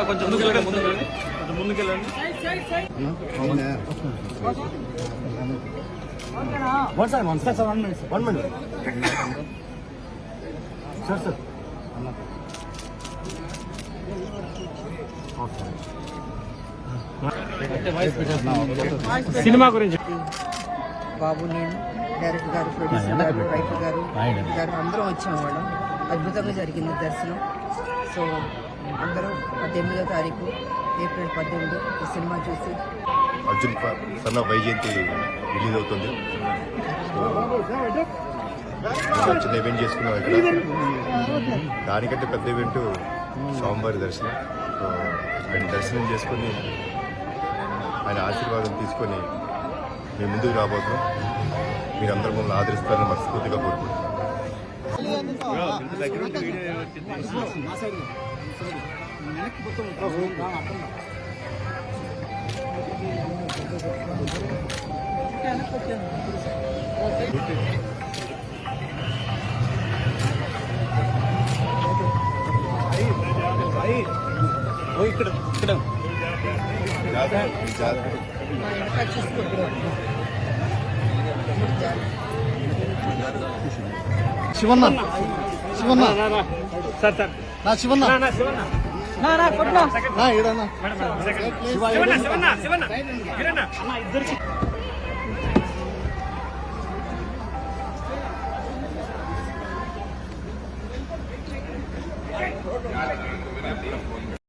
కొంచెం ముందుకెళ్ళండి. One minute. Sir. Cinema గురించి బాబు, నేను డైరెక్టర్ గారు, ప్రొడ్యూసర్ గారు, రైటర్ గారు అందరం వచ్చాము మేడం. అద్భుతంగా జరిగింది దర్శనం. సో అందరూ 18వ తారీఖు ఏప్రిల్ 18 ఈ సినిమా చూసి అర్జున్ సన్న వైజయంతి రిలీజ్ అవుతుంది. చిన్న ఈవెంట్ చేసుకున్నాం ఇక్కడ. దానికంటే పెద్ద ఈవెంట్ స్వామివారి దర్శనం. సో ఆయన దర్శనం చేసుకొని ఆయన ఆశీర్వాదం తీసుకొని మేము ముందుకు రాబోతున్నాం. మీరందరూ మమ్మల్ని ఆదరిస్తారని మనస్ఫూర్తిగా కోరుకుంటున్నాం. శివన్న సార్ నా శివన్న